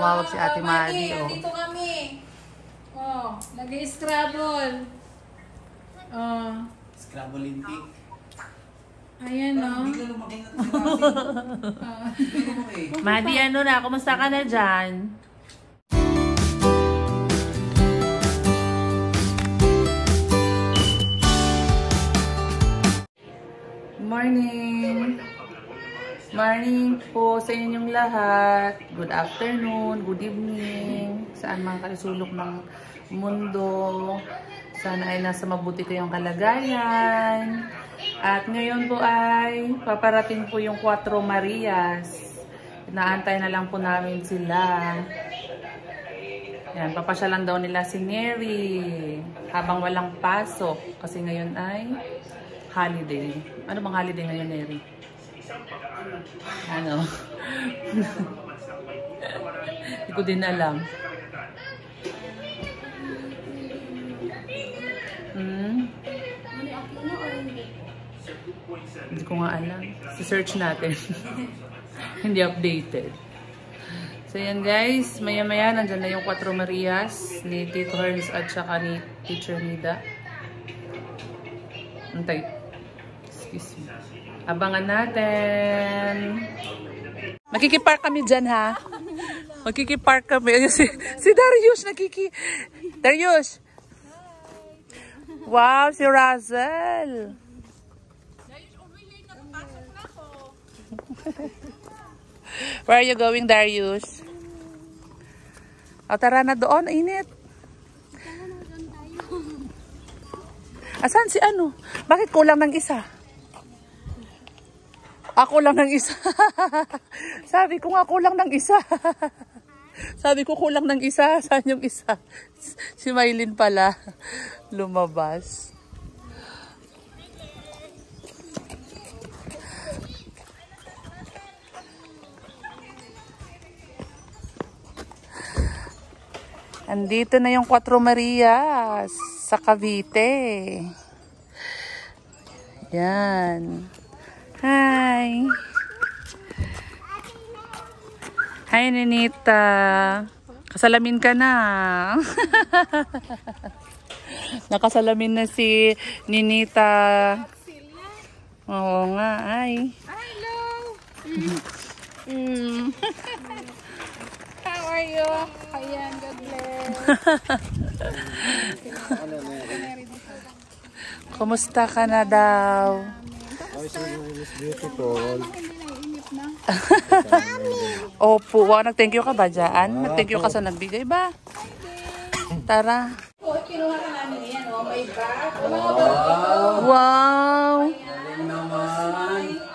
tumawag si Ate Madi. Oh. Dito kami. Oh, nag-i-scrabble. Oh. Scrabble Olympic. Ayan, no? Bigla lumaki na ito. Madi, ano na? Kumusta ka na dyan? Morning! Morning po sa inyong lahat. Good afternoon, good evening. Saan man kayo sulok ng mundo. Sana ay nasa mabuti kayong kalagayan. At ngayon po ay paparating po yung 4 Marias. Inaantay na lang po namin sila. Yan, papasyalan daw nila si Neri habang walang pasok. Kasi ngayon ay holiday. Ano bang holiday ngayon, Neri? Ano? Hindi ko din alam. Hindi ko nga alam. Si-search natin. Hindi updated. So yan guys, maya-maya nandyan na yung 4 Marias ni Tito Herns at saka ni Teacher Nida. Antay. Excuse me. Abangan natin. Makikipark kami dyan, ha? Makikipark kami. Si Darius Darius! Wow, si Razel! Where are you going, Darius? O, tara na doon. Init. Asan si ano? Bakit kulang ng isa? Ako lang ng isa. Sabi ko nga kulang ng isa. Sabi ko kulang ng isa. Saan yung isa? Si Maylin pala. Lumabas. Andito na yung 4 Marias sa Cavite. Yan. Hi. Hi, Ninita. Kasalamin ka na. Nakasalamin na si Ninita. Oo nga, ay. Hello! How are you? Ayan, God bless. Kumusta ka na daw? Beautiful. Opo, wow, nag-thank you ka ba dyan? Nag-thank you ka sa nagbigay ba? Tara. Kinuha ka namin yan, oh. May bag. Wow!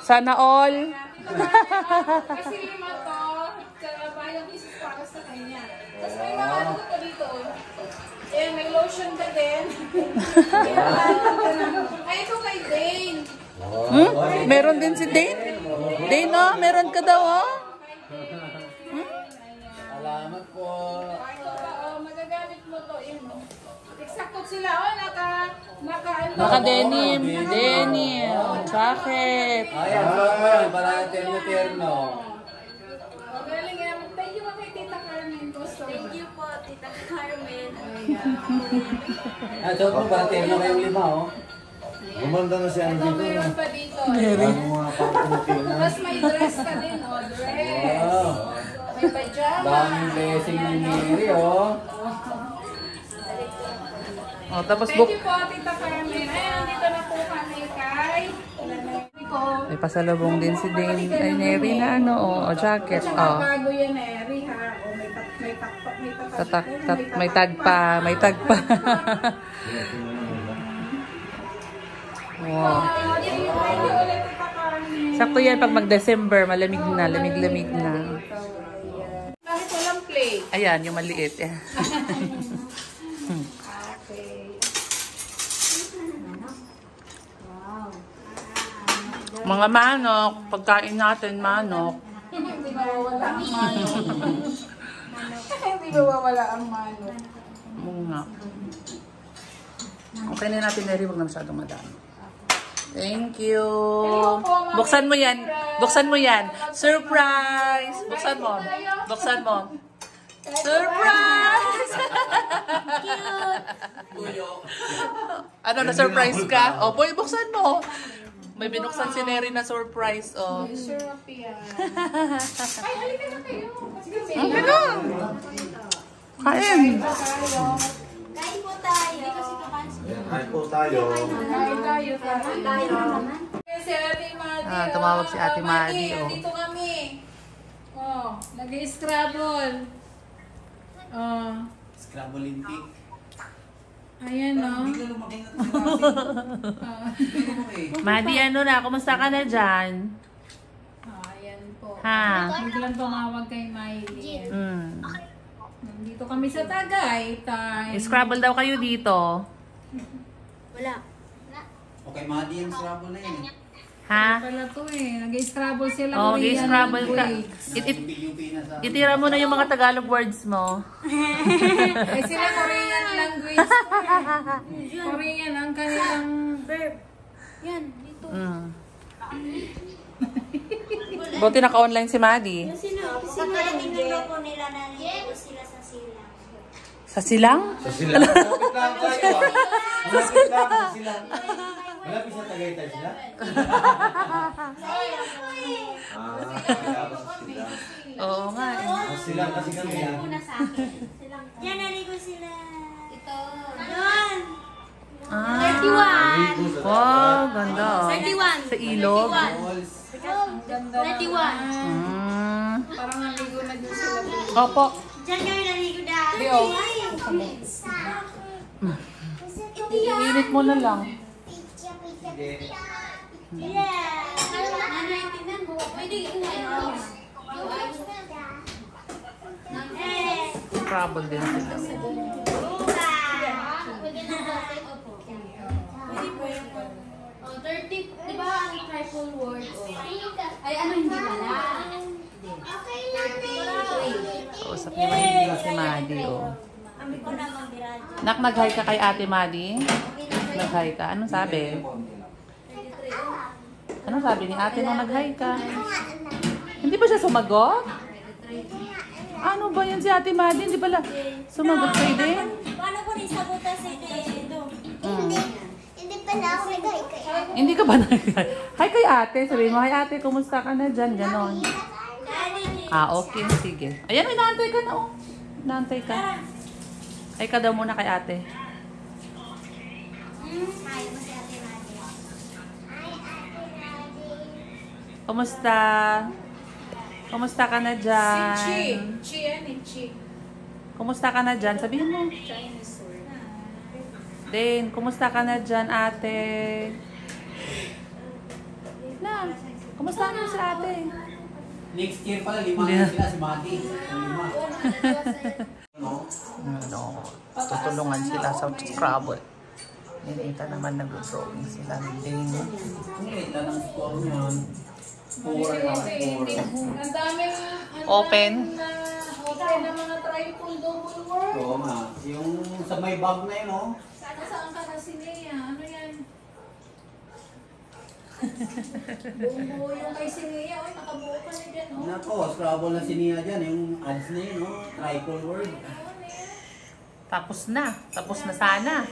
Sana all. Kasi lima to, bayang isis para sa kanya. Tapos may mga ano ko dito. Ayan, may lotion ka din. Ay, ito kay Dane. Meron din si Dane? Dane, oh, meron ka daw, oh. Salamat po. Magagamit mo to, yun, oh. Eksakto sila, oh, Naka-denim, jacket. Ayan, yan. Para terno-terno. Galing yan. Thank you kay Tita Carmen. Thank you po, Tita Carmen. Ah, so po, para terno kayong 5, oh. Gumanda na si Ito, Angie dito. mayroon pa dito. Ano mga pang-puting na. Tapos may dress ka din, oh. Dress. Wow. May pajama. Daming blessing ni Mary, oh. Oh, tapos Thank you po, Tita Carmen. Ayan, dito na po kami kay may pasalubong din si Dane. Ay, Neri na ano, oh, jacket, oh. Bago yan, Eri, ha? O, May tag pa. Wow. Sakto yan pag mag-December, malamig na, lamig-lamig na. Kahit walang play. Ayan, yung maliit. Okay. Mga manok, pagkain natin, manok. Hindi mawawala ang manok. Hindi mawawala ang manok. Mga. Okay na natin, Neri, huwag na masyadong madami. Thank you. Buksan mo yan. Buksan mo yan. Surprise! Buksan mo. Buksan mo. Surprise! Ano, na-surprise ka? O, boy, buksan mo. May binuksan si Neri na surprise, oh. Syrup yan. Ay, halika na kayo. Okay na. Kain. Kain po tayo. Kasi Kain po tayo. Kain tayo. Si Ate Madi. Tumawag si Ate Madi, oh. Dito kami. Oh, nag-i-scrabble. Oh. Scrabble Olympic. Ayan, no? Hindi ka lumaki na Madi, ano na? Kumusta ka na dyan? Oh, ayan po. Ha? Biglang tumawag kay Miley. Mm. Nandito kami sa Tagaytay. Scrabble daw kayo dito. Wala. Okay, Madi yung Scrabble na yun. Ha? Pala to eh. Nag-i-scrabble sila. Oh, Korean Scrabble ka. language. Itira mo na yung mga Tagalog words mo. Eh sila Korean language. Korean ang kanilang verb. Yan, dito. Mm. Buti naka-online si Madi. Kakarating na po nila na nandito sila sa sila. Sa silang? Sa sila. Malapit lang tayo ah. Malapit lang sa sila. Malapit sa Tagaytay sila. Kaya ba sa sila? Oo nga. Sa sila kasi kami yan. Yan, naligo sila. Ito. Yan. Ah. 31. Wow, ganda. oh. 31. Sa ilog. 31. Mm. Parang naligo na din sila. Opo. Diyan kami naligo dahil. Di, oh. Init mo na lang. Yeah. Ano yung tingnan mo? Pwede yung Scrabble din sila. Oh, 30, di ba ang triple word? Ay, ano hindi pala? Okay lang Kausap ni Madi si Madi, oh. Kami ko na magbirado. Nak, nag-hi ka kay Ate Madi? Nag-hi ka? Anong sabi? Anong sabi ni ate nung nag-hi ka? Hindi ba siya sumagot? Ano ba yun si Ate Madi? Hindi pala sumagot kayo din? Paano ko rin sagutan si Edo? Hindi pala ako nag-hi-hi. Hindi ka ba nag-hi? Hi kay ate. Sabihin mo, hi ate, kumusta ka na dyan? Ganon. Okay. Sige. Ayan, inaantay ka na, oh. Inaantay ka. Hi ka daw muna kay ate. Hi, mo si Ate Madi. Kumusta? Kumusta ka na Si dyan? Chi. Chi yan eh, Chi. Kumusta ka na dyan? Sabihin mo. Chinese word. Din, kumusta ka na dyan, ate? Na, kumusta na si ate? Next year pala, 5 na sila si Madi. 5. No? No, tutulungan sila sa Scrabble. Ninita naman nag-drawing sila ng Dane. Ang lang ang score niyan. 4 na 4. Ang daming Open. open na mga triple double word. Oo nga. Yung sa may bag na yun, oh. Sana saan ka na si Nea? Ano yan? Buo yung kay si Nea. Uy, nakabuo ka na dyan, oh. Nako, Scrabble na si Nia dyan. Yung ads na yun, oh. Triple word. Tapos na. Tapos na sana.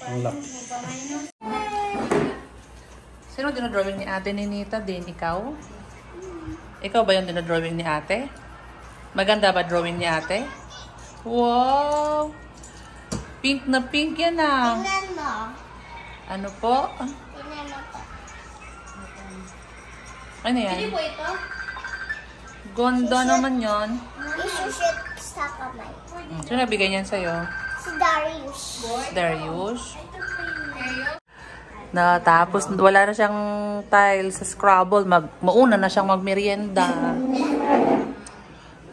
Ang lak. Sino dinodrawing ni ate ni Nita? Din, ikaw? Ikaw ba yung dinodrawing ni ate? Maganda ba drawing ni ate? Wow! Pink na pink yan ah. Tingnan mo. Ano po? Tingnan mo to. Ano yan? Hindi po ito? Ganda naman yon. Isushoot sa kamay. Sino nabigay niyan sa'yo? Si Darius. Darius? Tapos wala na siyang tile sa Scrabble. Mauna na siyang magmerienda.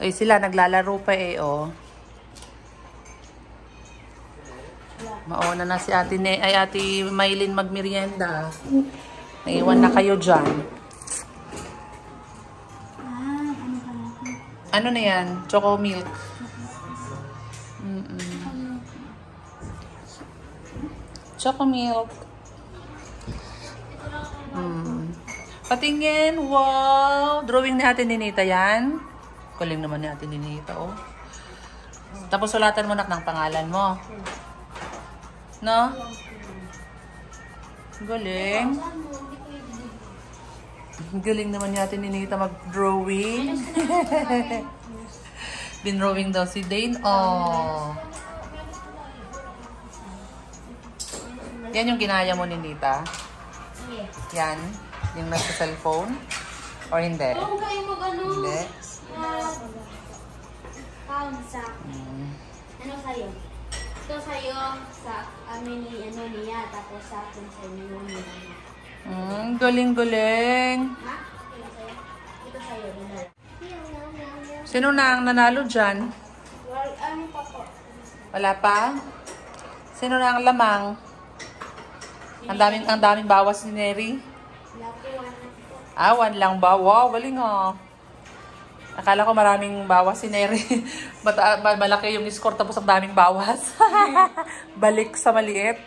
Ay sila, naglalaro pa eh, oh. Mauna na si ate Maylin magmerienda. Naiwan na kayo dyan. Ano na yan? Choco milk. Choco milk. Patingin. Wow! Drawing ni ate Ninita yan. Galing naman ni Ate Ninita, oh. Tapos sulatan mo nak ng pangalan mo. No? Galing. Galing naman ni Ate Ninita mag-drawing. Bin-drawing daw si Dane. Oh. Yan yung ginaya mo, Ninita? Yan? Yung nasa cellphone? Or hindi? Kung kayo mag-ano, Hindi. pound sa, ano sa'yo? Ito sa'yo, sa amin ni ano niya, tapos sa akin sa inyo niya. Galing-galing. Ha? Ito sa'yo? Ito sa'yo, dinala. Sino na ang nanalo dyan? Well, ano pa po? Wala pa? Sino na ang lamang? Ang daming bawas ni Neri. Lapuan na po. One lang ba? Wow, galing oh. Akala ko maraming bawas si Neri. Malaki yung score tapos ang daming bawas. Balik sa maliit.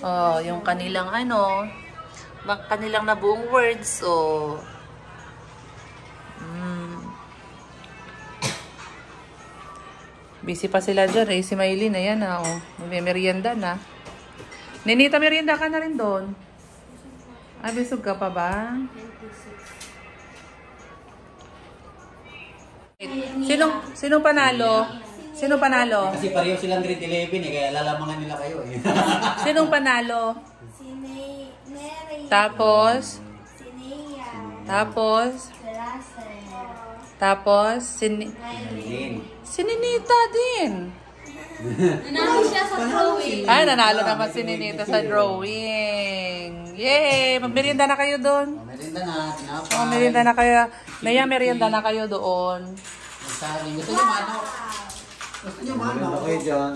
Oh, yung kanilang kanilang nabuong words. Oh. Busy pa sila dyan eh. Si Maylin, ayan na. Oh. May merienda na. Ninita, merienda ka na rin doon. Ay, busog ka pa ba? Sinong panalo? Sino panalo? Kasi pareho silang grade 11 eh, kaya lalamangan nila kayo eh. Sinong panalo? Si Mary. Tapos? Si Nia. Tapos? Si Russell. Tapos? Ayun. Si Ninita din. Nanalo siya sa drawing. Ay, nanalo naman si Ninita sa drawing. Yay! Magmerienda na kayo doon. Merienda na, tinapay. Oh, merienda na kayo. Naya, merienda na kayo doon. Saging. Gusto niyo manok? Gusto niyo manok? Okay, John.